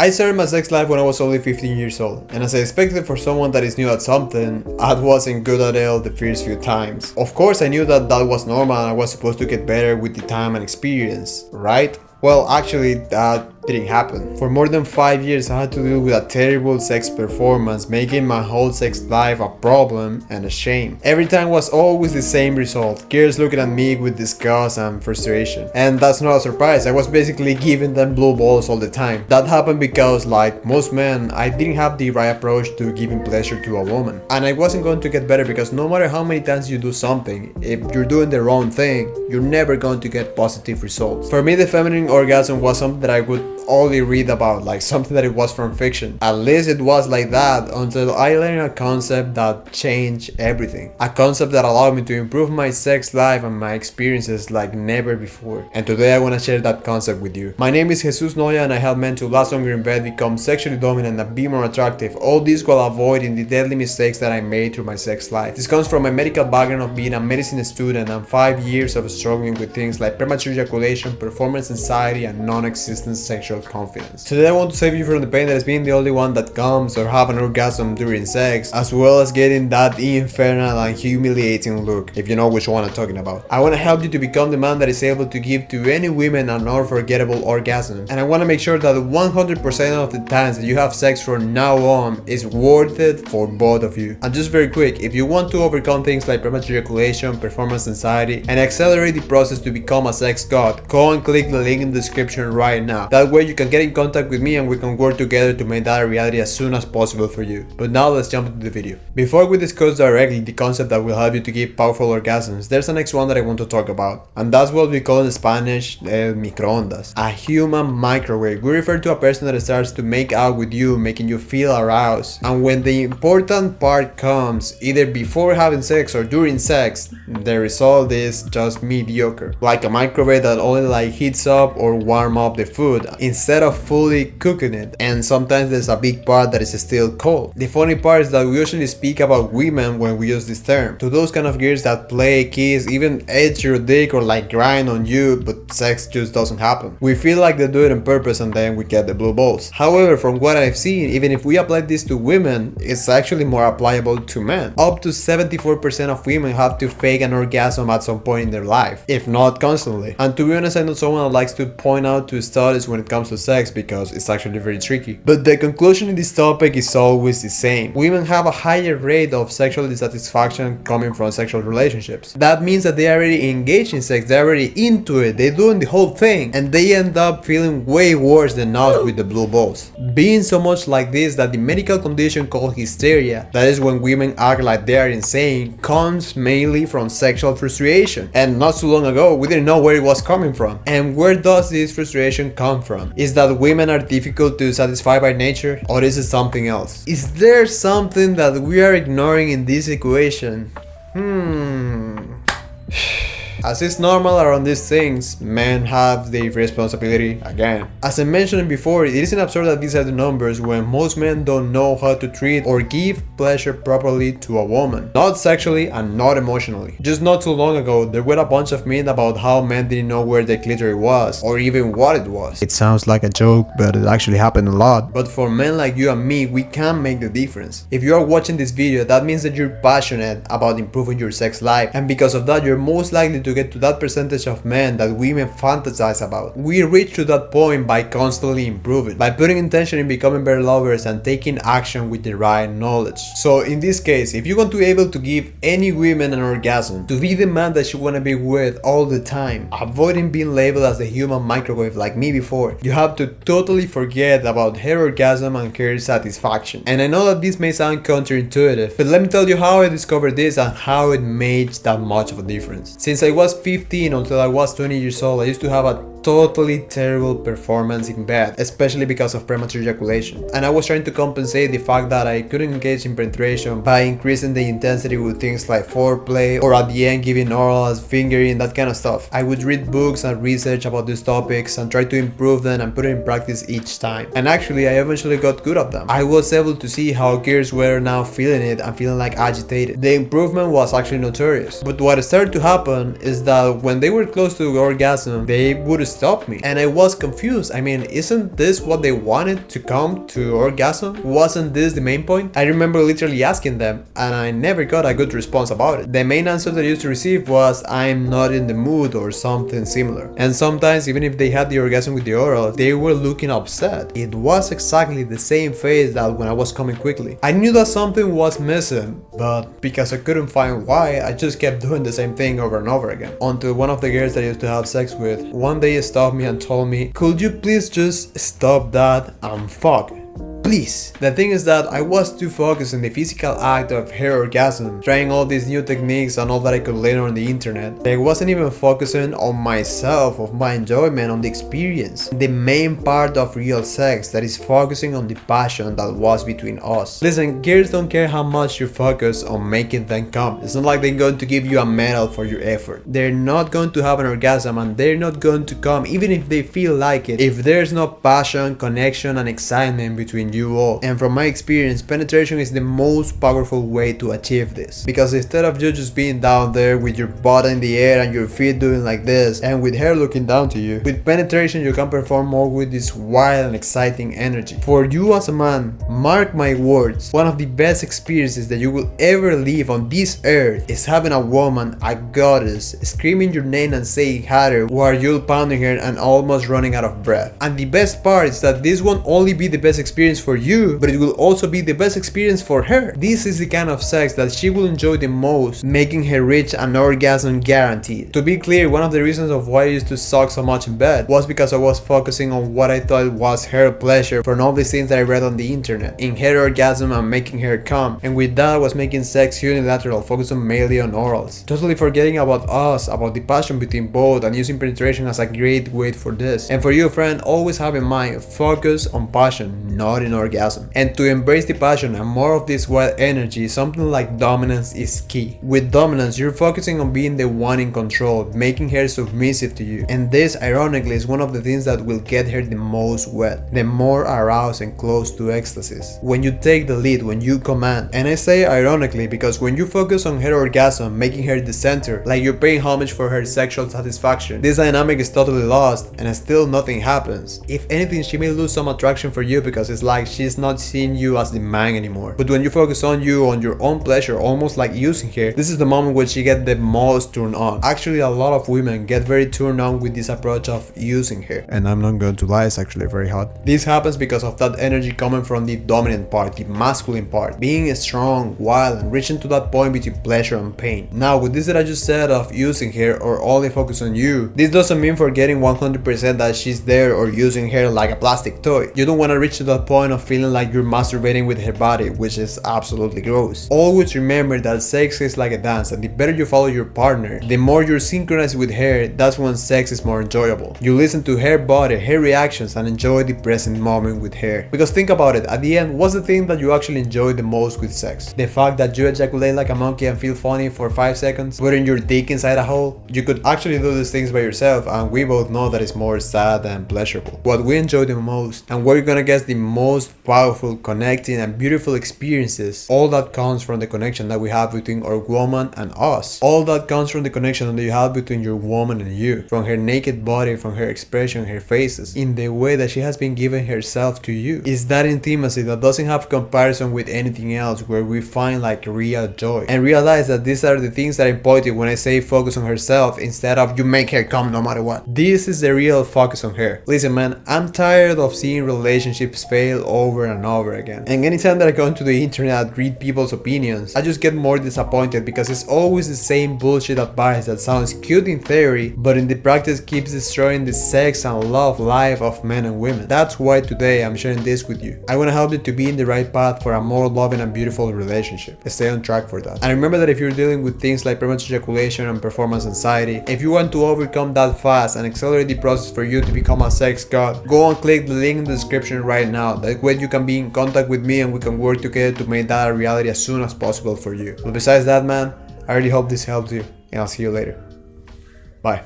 I started my sex life when I was only 15 years old, and as I expected for someone that is new at something, I wasn't good at it the first few times. Of course, I knew that was normal and I was supposed to get better with the time and experience, right? Well, actually, that didn't happen. For more than 5 years, I had to deal with a terrible sex performance, making my whole sex life a problem and a shame. Every time was always the same result: girls looking at me with disgust and frustration. And that's not a surprise, I was basically giving them blue balls all the time. That happened because, like most men, I didn't have the right approach to giving pleasure to a woman. And I wasn't going to get better because no matter how many times you do something, if you're doing the wrong thing, you're never going to get positive results. For me, the feminine orgasm was something that I would only read about, like something that it was from fiction. At least it was like that until I learned a concept that changed everything. A concept that allowed me to improve my sex life and my experiences like never before. And today I want to share that concept with you. My name is Jesus Noya and I help men to last longer in bed, become sexually dominant and be more attractive. All this while avoiding the deadly mistakes that I made through my sex life. This comes from my medical background of being a medicine student and 5 years of struggling with things like premature ejaculation, performance anxiety, and non-existent sexual confidence. Today I want to save you from the pain that is being the only one that comes or have an orgasm during sex, as well as getting that infernal and humiliating look, if you know which one I'm talking about. I want to help you to become the man that is able to give to any women an unforgettable orgasm, and I want to make sure that 100% of the times that you have sex from now on is worth it for both of you. And just very quick, if you want to overcome things like premature ejaculation, performance anxiety, and accelerate the process to become a sex god, go and click the link in the description right now. That way you can get in contact with me and we can work together to make that a reality as soon as possible for you. But now let's jump into the video. Before we discuss directly the concept that will help you to give powerful orgasms, there's the next one that I want to talk about, and that's what we call in Spanish el microondas, a human microwave. We refer to a person that starts to make out with you, making you feel aroused, and when the important part comes, either before having sex or during sex, the result is just mediocre, like a microwave that only like heats up or warm up the food instead of fully cooking it, and sometimes there's a big part that is still cold. The funny part is that we usually speak about women when we use this term to those kind of girls that play, kiss, even edge your dick or like grind on you, but sex just doesn't happen. We feel like they do it on purpose and then we get the blue balls. However, from what I've seen, even if we apply this to women, it's actually more applicable to men. Up to 74% of women have to fake an orgasm at some point in their life, if not constantly. And to be honest, I'm not someone that likes to point out to studies when it comes to sex because it's actually very tricky. But the conclusion in this topic is always the same. Women have a higher rate of sexual dissatisfaction coming from sexual relationships. That means that they are already engaged in sex, they're already into it, they're doing the whole thing, and they end up feeling way worse than us with the blue balls. Being so much like this that the medical condition called hysteria, that is when women act like they are insane, comes mainly from sexual frustration. And not so long ago, we didn't know where it was coming from. And where does this frustration come from? Is that women are difficult to satisfy by nature, or is it something else? Is there something that we are ignoring in this equation? As is normal around these things, men have the responsibility again. As I mentioned before, it isn't absurd that these are the numbers when most men don't know how to treat or give pleasure properly to a woman. Not sexually and not emotionally. Just not too long ago, there were a bunch of myths about how men didn't know where the clitoris was, or even what it was. It sounds like a joke, but it actually happened a lot. But for men like you and me, we can make the difference. If you are watching this video, that means that you're passionate about improving your sex life, and because of that, you're most likely to get to that percentage of men that women fantasize about. We reach to that point by constantly improving, by putting intention in becoming better lovers and taking action with the right knowledge. So in this case, if you want to be able to give any woman an orgasm, to be the man that you want to be with all the time, avoiding being labeled as the human microwave like me before, you have to totally forget about her orgasm and her satisfaction. And I know that this may sound counterintuitive, but let me tell you how I discovered this and how it made that much of a difference. Since I was 15 until I was 20 years old, I used to have a totally terrible performance in bed, especially because of premature ejaculation. And I was trying to compensate the fact that I couldn't engage in penetration by increasing the intensity with things like foreplay, or at the end giving oral as fingering, that kind of stuff. I would read books and research about these topics and try to improve them and put it in practice each time. And actually, I eventually got good at them. I was able to see how girls were now feeling it and feeling like agitated. The improvement was actually notorious. But what started to happen is that when they were close to orgasm, they would stop me. And I was confused. I mean, isn't this what they wanted to come to orgasm? Wasn't this the main point? I remember literally asking them, and I never got a good response about it. The main answer that I used to receive was, I'm not in the mood or something similar. And sometimes, even if they had the orgasm with the oral, they were looking upset. It was exactly the same face that when I was coming quickly. I knew that something was missing, but because I couldn't find why, I just kept doing the same thing over and over again. Until one of the girls that I used to have sex with one day stopped me and told me, could you please just stop that and fuck? Please. The thing is that I was too focused on the physical act of her orgasm, trying all these new techniques and all that I could learn on the internet. I wasn't even focusing on myself, of my enjoyment, on the experience. The main part of real sex, that is focusing on the passion that was between us. Listen, girls don't care how much you focus on making them come. It's not like they're going to give you a medal for your effort. They're not going to have an orgasm and they're not going to come even if they feel like it, if there's no passion, connection and excitement between you all. And from my experience, penetration is the most powerful way to achieve this, because instead of you just being down there with your butt in the air and your feet doing like this and with her looking down to you, with penetration you can perform more with this wild and exciting energy. For you as a man, mark my words, one of the best experiences that you will ever live on this earth is having a woman, a goddess, screaming your name and saying harder while you're pounding her and almost running out of breath. And the best part is that this won't only be the best experience for you, but it will also be the best experience for her. This is the kind of sex that she will enjoy the most, making her reach an orgasm guaranteed. To be clear, one of the reasons of why I used to suck so much in bed was because I was focusing on what I thought was her pleasure from all these things that I read on the internet, in her orgasm and making her come, and with that I was making sex unilateral, focusing mainly on orals, totally forgetting about us, about the passion between both, and using penetration as a great way for this. And for you, friend, always have in mind, focus on passion, not in orgasm. And to embrace the passion and more of this wild energy, something like dominance is key. With dominance, you're focusing on being the one in control, making her submissive to you. And this, ironically, is one of the things that will get her the most wet, the more aroused and close to ecstasy. When you take the lead, when you command. And I say ironically because when you focus on her orgasm, making her the center, like you're paying homage for her sexual satisfaction, this dynamic is totally lost and still nothing happens. If anything, she may lose some attraction for you because it's like she's not seeing you as the man anymore. But when you focus on you, on your own pleasure, almost like using her, this is the moment when she gets the most turned on. Actually, a lot of women get very turned on with this approach of using her. And I'm not going to lie, it's actually very hot. This happens because of that energy coming from the dominant part, the masculine part, being strong, wild, and reaching to that point between pleasure and pain. Now, with this that I just said of using her or only focus on you, this doesn't mean forgetting 100% that she's there or using her like a plastic toy. You don't want to reach to that point of feeling like you're masturbating with her body, which is absolutely gross. Always remember that sex is like a dance, and the better you follow your partner, the more you're synchronized with her, that's when sex is more enjoyable. You listen to her body, her reactions, and enjoy the present moment with her. Because think about it, at the end, what's the thing that you actually enjoy the most with sex? The fact that you ejaculate like a monkey and feel funny for 5 seconds, putting your dick inside a hole? You could actually do these things by yourself, and we both know that it's more sad than pleasurable. What we enjoy the most, and where you're gonna get the most powerful, connecting, and beautiful experiences, all that comes from the connection that we have between our woman and us. All that comes from the connection that you have between your woman and you, from her naked body, from her expression, her faces, in the way that she has been giving herself to you. It's that intimacy that doesn't have comparison with anything else, where we find like real joy. And realize that these are the things that I pointed when I say focus on herself instead of you make her come no matter what. This is the real focus on her. Listen man, I'm tired of seeing relationships fail over and over again. And anytime that I go into the internet, read people's opinions, I just get more disappointed because it's always the same bullshit advice that sounds cute in theory, but in the practice keeps destroying the sex and love life of men and women. That's why today I'm sharing this with you. I want to help you to be in the right path for a more loving and beautiful relationship. Stay on track for that. And remember that if you're dealing with things like premature ejaculation and performance anxiety, if you want to overcome that fast and accelerate the process for you to become a sex god, go and click the link in the description right now. That way you can be in contact with me and we can work together to make that a reality as soon as possible for you. But besides that man, I really hope this helped you, and I'll see you later. Bye.